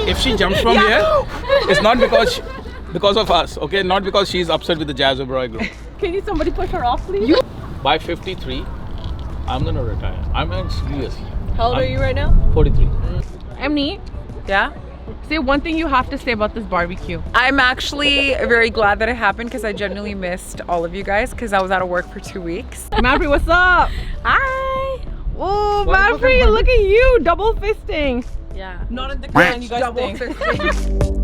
if she jumps from here, it's not because of us, okay? Not because she's upset with the Jazz Oberoi group. Can you somebody push her off, please? By 53, I'm gonna retire. I'm serious. How old are you right now? 43. Emily, Yeah? say one thing you have to say about this barbecue. I'm actually very glad that it happened because I genuinely missed all of you guys because I was out of work for 2 weeks. Manfred, what's up? Hi! Oh, Manfred, look at you, double fisting. Yeah. Not in the can, you guys think.